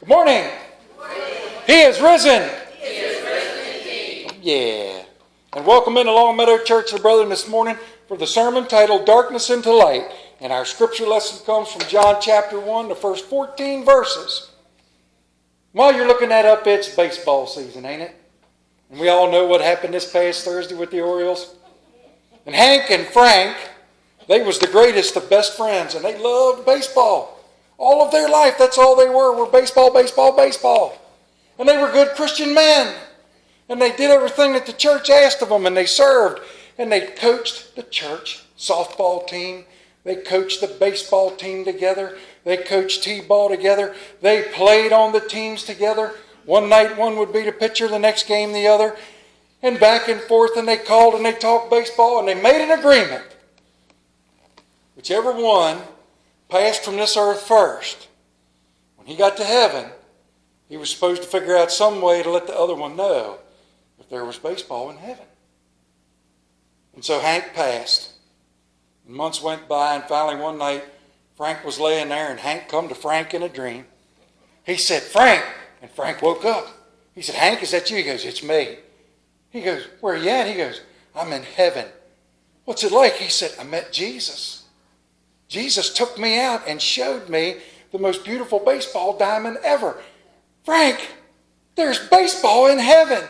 Good morning. Good morning. He is risen. He is risen indeed. Yeah. And welcome into Longmeadow Church of Brethren this morning for the sermon titled Darkness into Light. And our scripture lesson comes from John chapter 1, the first 14 verses. While you're looking that up, it's baseball season, ain't it? And we all know what happened this past Thursday with the Orioles. And Hank and Frank, they was the greatest of best friends, and they loved baseball. All of their life, that's all they were baseball, baseball, baseball. And they were good Christian men. And they did everything that the church asked of them, and they served. And they coached the church softball team. They coached the baseball team together. They coached t-ball together. They played on the teams together. One night one would be the pitcher, the next game the other. And back and forth, and they called and they talked baseball, and they made an agreement. Whichever one passed from this earth first, when he got to heaven, he was supposed to figure out some way to let the other one know if there was baseball in heaven. And so Hank passed. And months went by, and finally one night, Frank was laying there, and Hank come to Frank in a dream. He said, "Frank," and Frank woke up. He said, "Hank, is that you?" He goes, "It's me." He goes, "Where are you at?" He goes, "I'm in heaven." "What's it like?" He said, "I met Jesus. Jesus took me out and showed me the most beautiful baseball diamond ever." "Frank, there's baseball in heaven.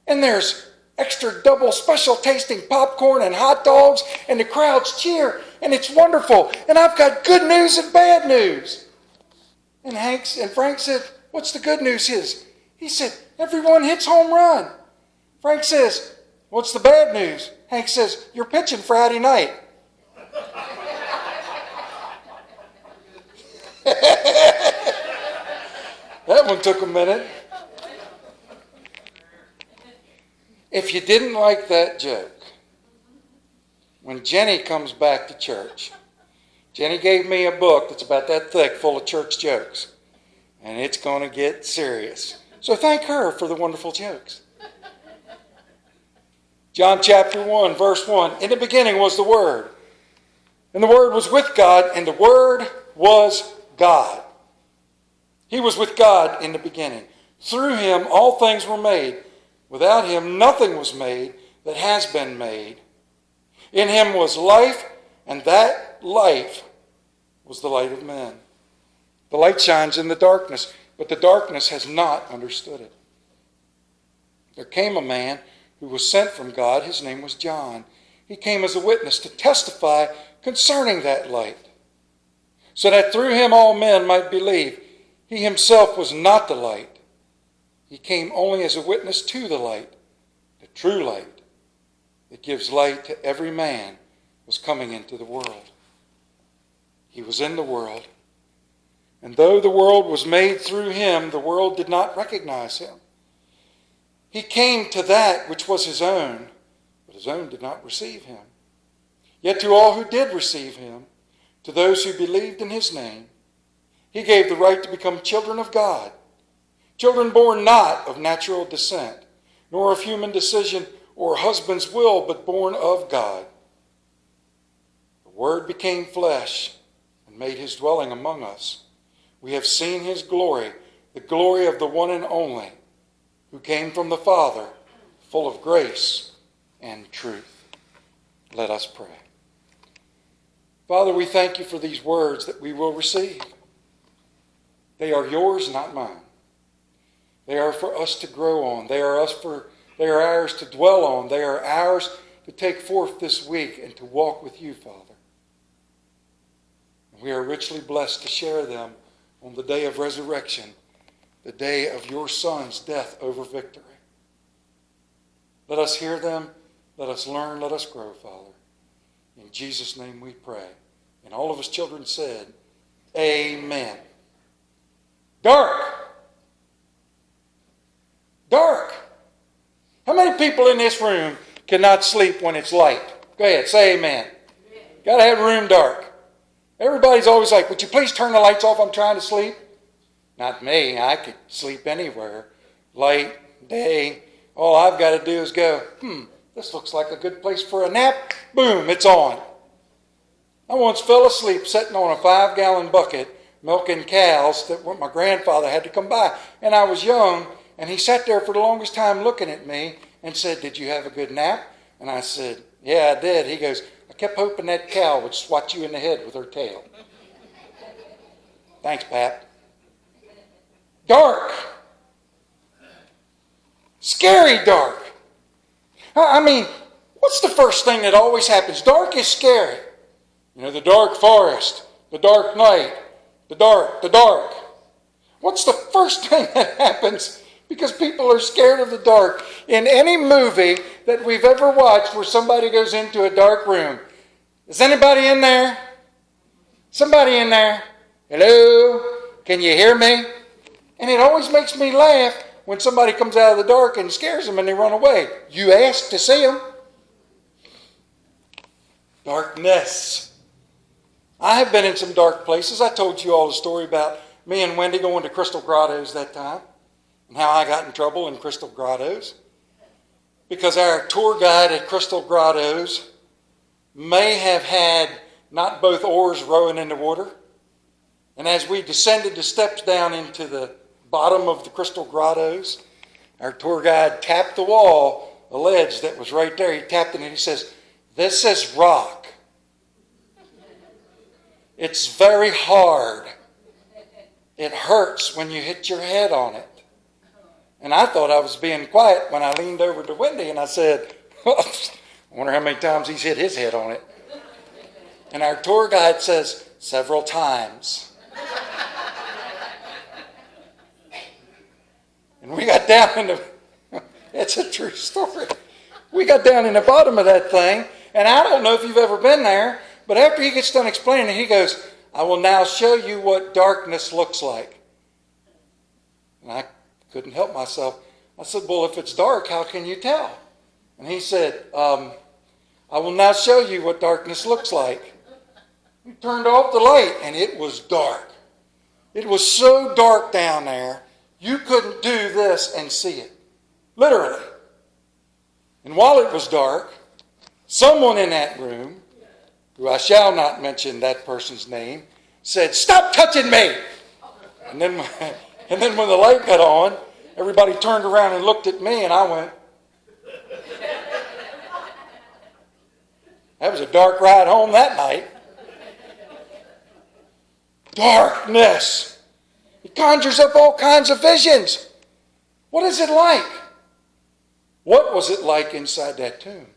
And there's extra double special tasting popcorn and hot dogs, and the crowds cheer, and it's wonderful. And I've got good news and bad news." And Frank said, "What's the good news is?" He said, "Everyone hits home run." Frank says, "What's the bad news?" Hank says, "You're pitching Friday night." That one took a minute. If you didn't like that joke, when Jenny comes back to church, Jenny gave me a book that's about that thick full of church jokes. And it's going to get serious. So thank her for the wonderful jokes. John chapter 1, verse 1. "In the beginning was the Word. And the Word was with God, and the Word was God. He was with God in the beginning. Through him all things were made. Without him nothing was made that has been made. In him was life, and that life was the light of men. The light shines in the darkness, but the darkness has not understood it. There came a man who was sent from God. His name was John. He came as a witness to testify concerning that light, so that through him all men might believe. He himself was not the light. He came only as a witness to the light. The true light that gives light to every man was coming into the world. He was in the world. And though the world was made through him, the world did not recognize him. He came to that which was his own, but his own did not receive him. Yet to all who did receive him, to those who believed in his name, he gave the right to become children of God, children born not of natural descent, nor of human decision or husband's will, but born of God. The Word became flesh and made his dwelling among us. We have seen his glory, the glory of the one and only, who came from the Father, full of grace and truth. Let us pray. Father, we thank you for these words that we will receive. They are yours, not mine. They are for us to grow on. They are ours to dwell on. They are ours to take forth this week and to walk with you, Father. And we are richly blessed to share them on the day of resurrection, the day of your Son's death over victory. Let us hear them. Let us learn. Let us grow, Father. In Jesus' name we pray. And all of us children said, Amen. Dark. Dark. How many people in this room cannot sleep when it's light? Go ahead, say amen. Got to have a room dark. Everybody's always like, "Would you please turn the lights off? I'm trying to sleep." Not me. I could sleep anywhere. Light, day. All I've got to do is go, this looks like a good place for a nap. Boom, it's on. I once fell asleep sitting on a 5-gallon bucket milking cows that my grandfather had to come by. And I was young, and he sat there for the longest time looking at me and said, "Did you have a good nap?" And I said, "Yeah, I did." He goes, "I kept hoping that cow would swat you in the head with her tail." Thanks, Pap. Dark. Scary dark. I mean, what's the first thing that always happens? Dark is scary. You know, the dark forest, the dark night, the dark. What's the first thing that happens? Because people are scared of the dark. In any movie that we've ever watched where somebody goes into a dark room, is anybody in there? Somebody in there? Hello? Can you hear me? And it always makes me laugh when somebody comes out of the dark and scares them and they run away. You asked to see them. Darkness. I have been in some dark places. I told you all the story about me and Wendy going to Crystal Grottoes that time and how I got in trouble in Crystal Grottoes because our tour guide at Crystal Grottoes may have had not both oars rowing in the water. And as we descended the steps down into the bottom of the Crystal Grottoes, our tour guide tapped the wall, the ledge that was right there. He tapped it and he says, "This is rock. It's very hard. It hurts when you hit your head on it." And I thought I was being quiet when I leaned over to Wendy and I said, "I wonder how many times he's hit his head on it." And our tour guide says, "Several times." And we got down in the, it's a true story. We got down in the bottom of that thing, and I don't know if you've ever been there, but after he gets done explaining, he goes, "I will now show you what darkness looks like." And I couldn't help myself. I said, "Well, if it's dark, how can you tell?" And he said, "I will now show you what darkness looks like." He turned off the light, and it was dark. It was so dark down there, you couldn't do this and see it. Literally. And while it was dark, someone in that room, who I shall not mention that person's name, said, "Stop touching me!" And then when the light got on, everybody turned around and looked at me, and I went, that was a dark ride home that night. Darkness. It conjures up all kinds of visions. What is it like? What was it like inside that tomb?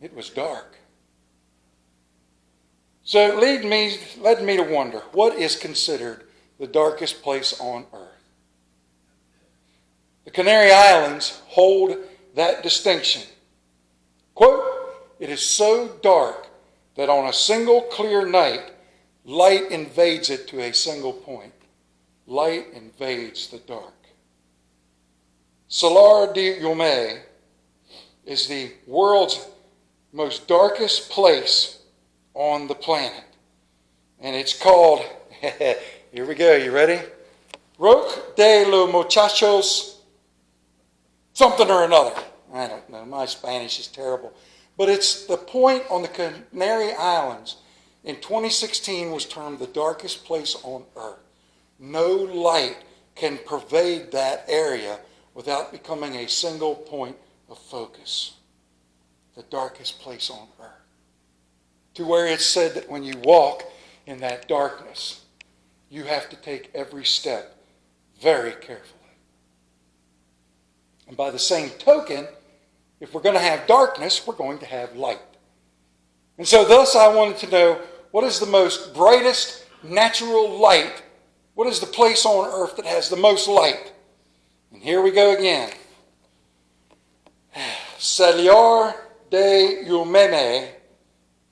It was dark. So it led me to wonder, what is considered the darkest place on earth? The Canary Islands hold that distinction. Quote, "It is so dark that on a single clear night, light invades it to a single point. Light invades the dark." Salar de Uyuni is the world's most darkest place on the planet. And it's called, here we go, you ready? Roque de los Muchachos, something or another. I don't know, my Spanish is terrible. But it's the point on the Canary Islands in 2016 was termed the darkest place on earth. No light can pervade that area without becoming a single point of focus. The darkest place on earth. To where it's said that when you walk in that darkness, you have to take every step very carefully. And by the same token, if we're going to have darkness, we're going to have light. And so thus I wanted to know, what is the most brightest natural light? What is the place on earth that has the most light? And here we go again. Salar de Uyuni.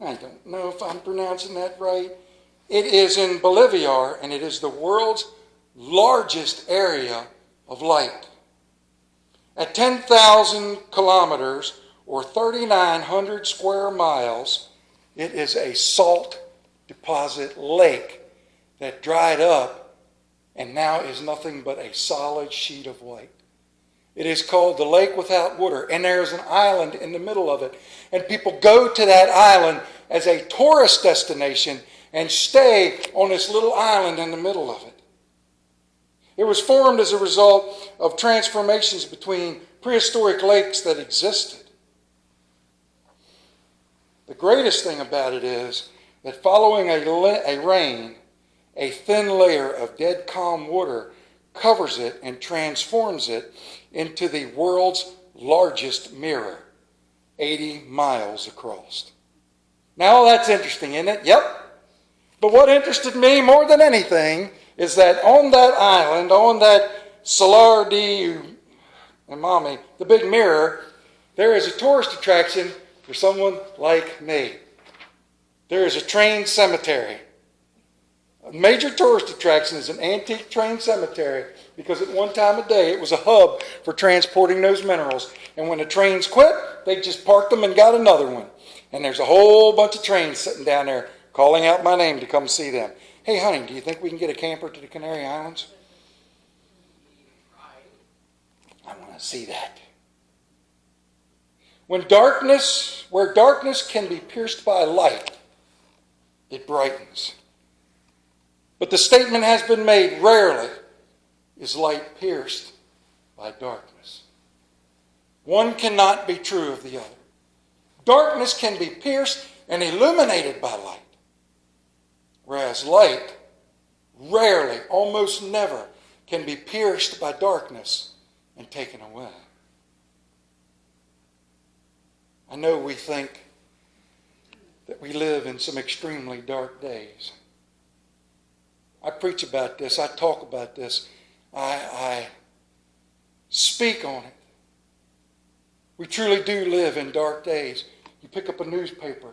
I don't know if I'm pronouncing that right. It is in Bolivia, and it is the world's largest area of light. At 10,000 kilometers, or 3,900 square miles, it is a salt deposit lake that dried up and now is nothing but a solid sheet of white. It is called the Lake Without Water, and there is an island in the middle of it. And people go to that island as a tourist destination and stay on this little island in the middle of it. It was formed as a result of transformations between prehistoric lakes that existed. The greatest thing about it is that following a rain, a thin layer of dead calm water covers it and transforms it into the world's largest mirror, 80 miles across. Now that's interesting, isn't it? Yep. But what interested me more than anything is that on that island, on that Salar de Umami, the big mirror, there is a tourist attraction for someone like me. There is a train cemetery. A major tourist attraction is an antique train cemetery because at one time of day it was a hub for transporting those minerals. And when the trains quit, they just parked them and got another one. And there's a whole bunch of trains sitting down there calling out my name to come see them. Hey, honey, do you think we can get a camper to the Canary Islands? I want to see that. Where darkness can be pierced by light, it brightens. But the statement has been made, rarely is light pierced by darkness. One cannot be true of the other. Darkness can be pierced and illuminated by light, whereas light rarely, almost never, can be pierced by darkness and taken away. I know we think that we live in some extremely dark days. I preach about this. I talk about this. I speak on it. We truly do live in dark days. You pick up a newspaper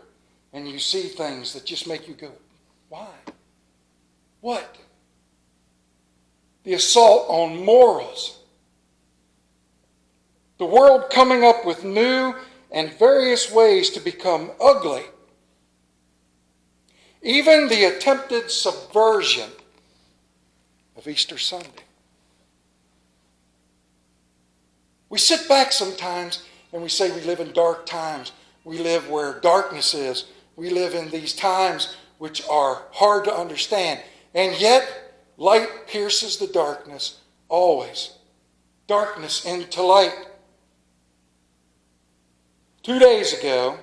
and you see things that just make you go, why? What? The assault on morals. The world coming up with new and various ways to become ugly. Even the attempted subversion of Easter Sunday. We sit back sometimes and we say we live in dark times. We live where darkness is. We live in these times which are hard to understand. And yet, light pierces the darkness always. Darkness into light. 2 days ago,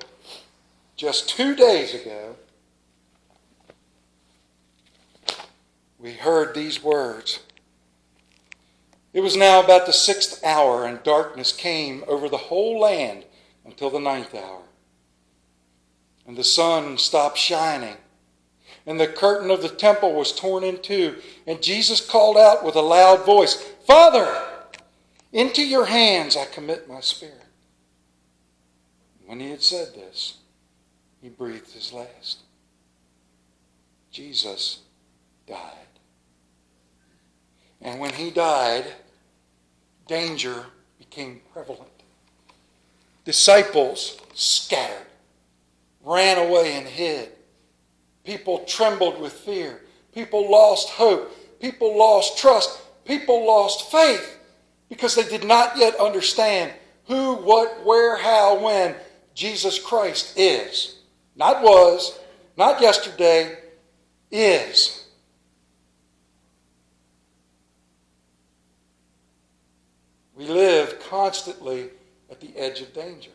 just 2 days ago, we heard these words. It was now about the 6th hour, and darkness came over the whole land until the 9th hour. And the sun stopped shining, and the curtain of the temple was torn in two, and Jesus called out with a loud voice, Father, into your hands I commit my spirit. When he had said this, he breathed his last. Jesus died. And when he died, danger became prevalent. Disciples scattered, ran away and hid. People trembled with fear. People lost hope. People lost trust. People lost faith because they did not yet understand who, what, where, how, when Jesus Christ is. Not was, not yesterday, is. We live constantly at the edge of danger.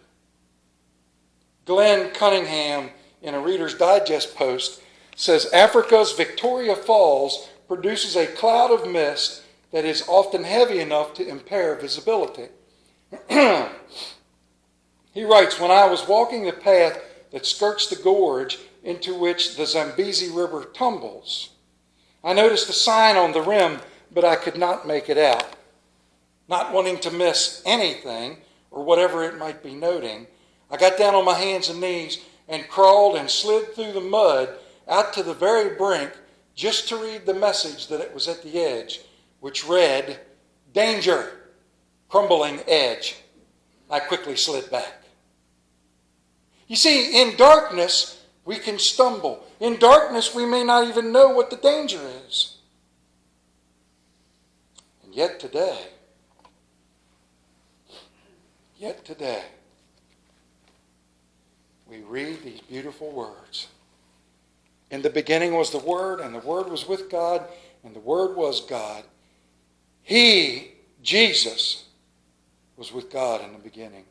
Glenn Cunningham, in a Reader's Digest post, says Africa's Victoria Falls produces a cloud of mist that is often heavy enough to impair visibility. He writes, when I was walking the path that skirts the gorge into which the Zambezi River tumbles, I noticed a sign on the rim, but I could not make it out. Not wanting to miss anything or whatever it might be noting, I got down on my hands and knees and crawled and slid through the mud out to the very brink just to read the message that it was at the edge, which read, Danger, crumbling edge. I quickly slid back. You see, in darkness, we can stumble. In darkness, we may not even know what the danger is. And yet today, we read these beautiful words. In the beginning was the Word, and the Word was with God, and the Word was God. He, Jesus, was with God in the beginning.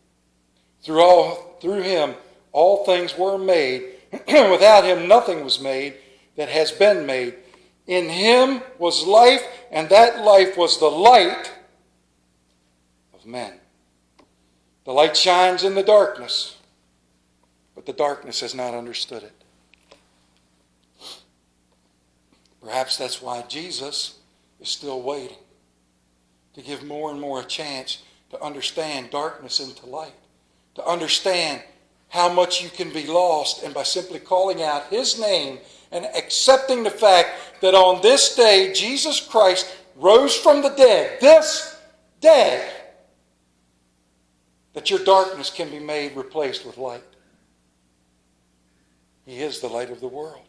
Through him all things were made. Without him nothing was made that has been made. In him was life, and that life was the light of men. The light shines in the darkness, but the darkness has not understood it. Perhaps that's why Jesus is still waiting, to give more and more a chance to understand darkness into light, to understand how much you can be lost, and by simply calling out his name and accepting the fact that on this day Jesus Christ rose from the dead, this day, that your darkness can be made replaced with light. He is the light of the world.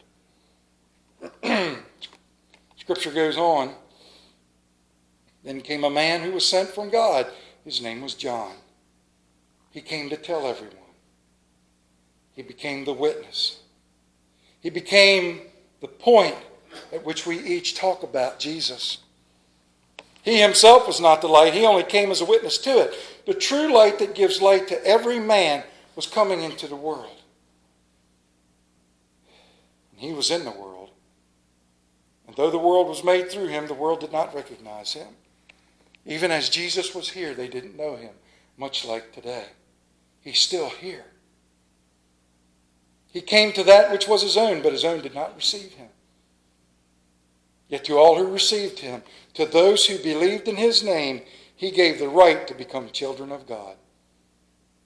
Scripture goes on. Then came a man who was sent from God. His name was John. He came to tell everyone. He became the witness. He became the point at which we each talk about Jesus. He himself was not the light. He only came as a witness to it. The true light that gives light to every man was coming into the world. And he was in the world. And though the world was made through him, the world did not recognize him. Even as Jesus was here, they didn't know him, much like today. He's still here. He came to that which was his own, but his own did not receive him. Yet to all who received him, to those who believed in his name, he gave the right to become children of God.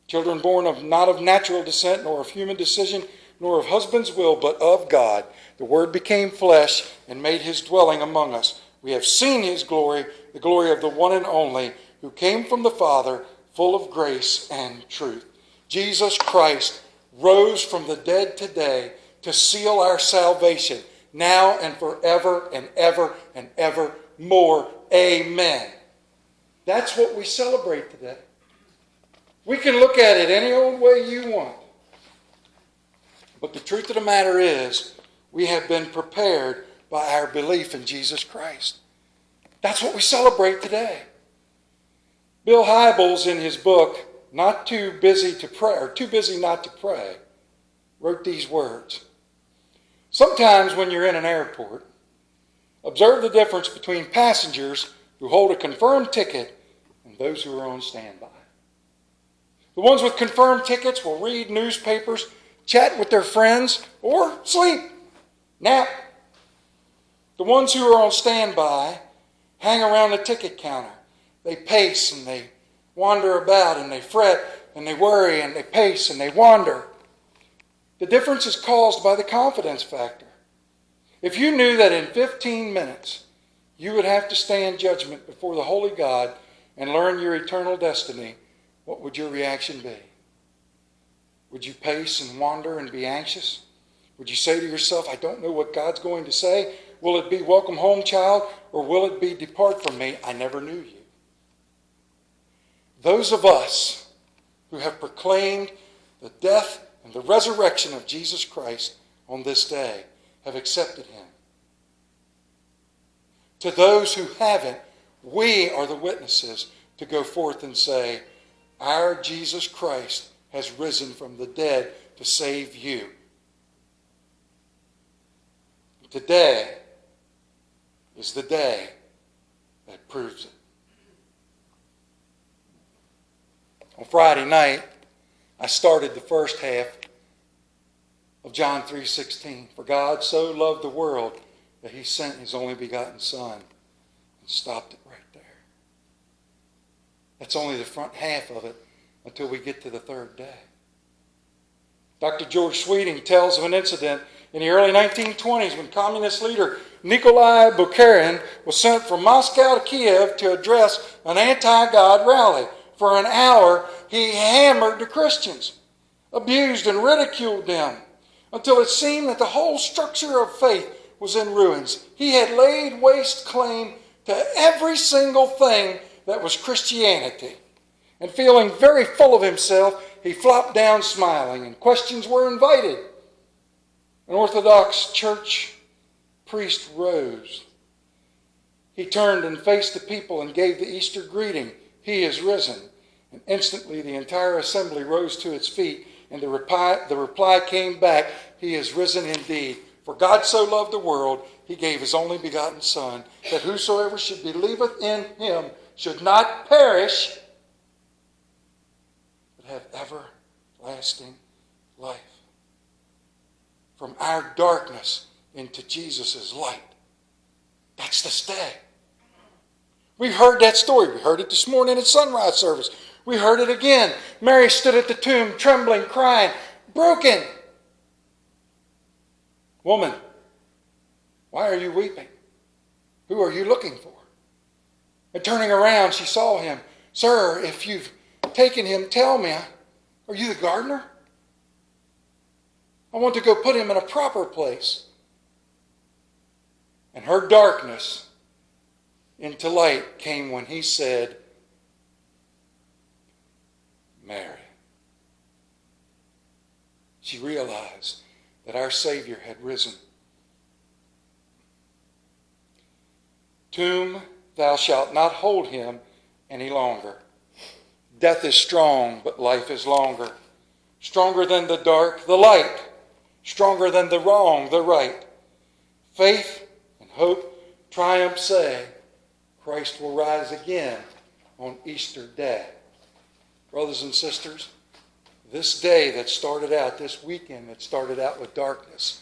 Children born not of natural descent, nor of human decision, nor of husband's will, but of God. The Word became flesh and made his dwelling among us. We have seen his glory, the glory of the one and only, who came from the Father, full of grace and truth. Jesus Christ rose from the dead today to seal our salvation, now and forever and ever and ever more. Amen. That's what we celebrate today. We can look at it any old way you want. But the truth of the matter is, we have been prepared by our belief in Jesus Christ. That's what we celebrate today. Bill Hybels, in his book, Not Too Busy to Pray, or Too Busy Not to Pray, wrote these words. Sometimes when you're in an airport, observe the difference between passengers who hold a confirmed ticket and those who are on standby. The ones with confirmed tickets will read newspapers, chat with their friends, or sleep, nap. The ones who are on standby hang around the ticket counter. They pace and they wander about and they fret and they worry and they pace and they wander. The difference is caused by the confidence factor. If you knew that in 15 minutes you would have to stand judgment before the holy God and learn your eternal destiny, what would your reaction be? Would you pace and wander and be anxious? Would you say to yourself, I don't know what God's going to say? Will it be welcome home, child? Or will it be depart from me? I never knew you. Those of us who have proclaimed the death and the resurrection of Jesus Christ on this day have accepted him. To those who haven't, we are the witnesses to go forth and say, our Jesus Christ has risen from the dead to save you. Today is the day that proves it. On Friday night, I started the first half of John 3:16. For God so loved the world that he sent his only begotten Son, and stopped it right there. That's only the front half of it until we get to the third day. Dr. George Sweeting tells of an incident in the early 1920s when communist leader Nikolai Bukharin was sent from Moscow to Kiev to address an anti-God rally. For an hour, he hammered the Christians, abused and ridiculed them, until it seemed that the whole structure of faith was in ruins. He had laid waste claim to every single thing that was Christianity. And feeling very full of himself, he flopped down smiling, and questions were invited. An Orthodox church priest rose. He turned and faced the people and gave the Easter greeting, "He is risen." And instantly the entire assembly rose to its feet, and the reply came back, "He is risen indeed. For God so loved the world, he gave his only begotten Son, that whosoever should believeth in him should not perish, but have everlasting life." From our darkness into Jesus' light. That's this day. We've heard that story. We heard it this morning at sunrise service. We heard it again. Mary stood at the tomb, trembling, crying, broken. "Woman, why are you weeping? Who are you looking for?" And turning around, she saw him. "Sir, if you've taken him, tell me, are you the gardener? I want to go put him in a proper place." And her darkness into light came when he said, "Mary." She realized that our Savior had risen. "Tomb, thou shalt not hold him any longer. Death is strong, but life is longer. Stronger than the dark, the light. Stronger than the wrong, the right. Faith and hope triumph say, Christ will rise again on Easter Day." Brothers and sisters, this day that started out, this weekend that started out with darkness,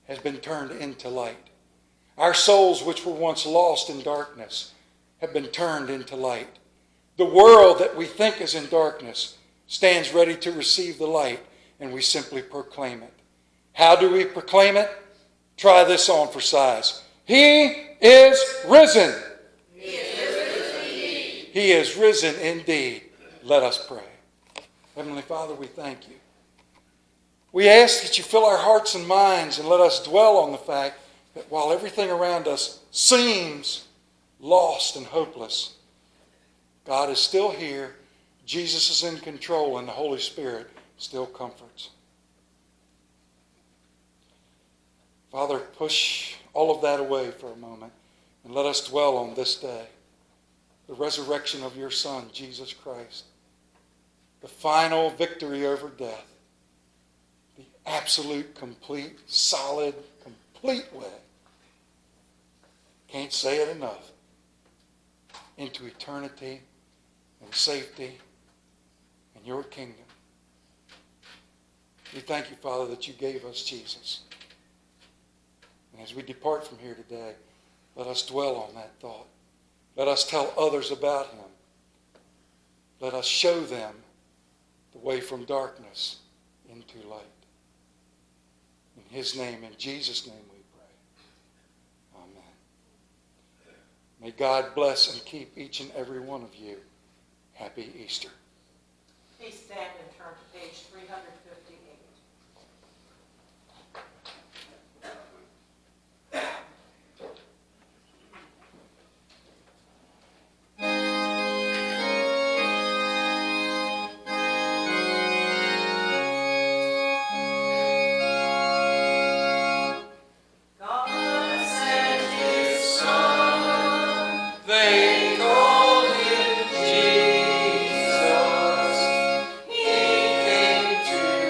has been turned into light. Our souls, which were once lost in darkness, have been turned into light. The world that we think is in darkness stands ready to receive the light, and we simply proclaim it. How do we proclaim it? Try this on for size. He is risen. He is risen indeed. He is risen indeed. Let us pray. Heavenly Father, we thank you. We ask that you fill our hearts and minds and let us dwell on the fact that while everything around us seems lost and hopeless, God is still here, Jesus is in control, and the Holy Spirit still comforts. Father, push all of that away for a moment and let us dwell on this day, the resurrection of your Son, Jesus Christ, the final victory over death, the absolute, complete, solid, complete way. Can't say it enough. Into eternity and safety and your kingdom. We thank you, Father, that you gave us Jesus. And as we depart from here today, let us dwell on that thought. Let us tell others about him. Let us show them the way from darkness into light. In his name, in Jesus' name we pray. Amen. May God bless and keep each and every one of you. Happy Easter. Please stand and turn to page 358. He came to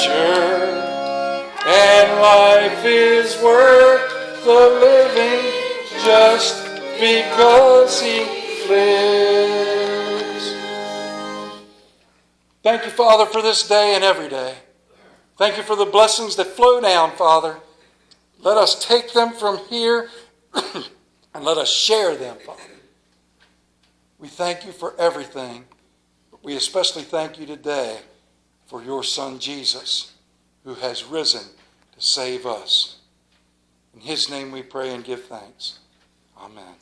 nature, and life is worth the living just because He lives. Thank you, Father, for this day and every day. Thank you for the blessings that flow down, Father. Let us take them from here and let us share them, Father. We thank you for everything, but we especially thank you today for your Son, Jesus, who has risen to save us. In His name we pray and give thanks. Amen.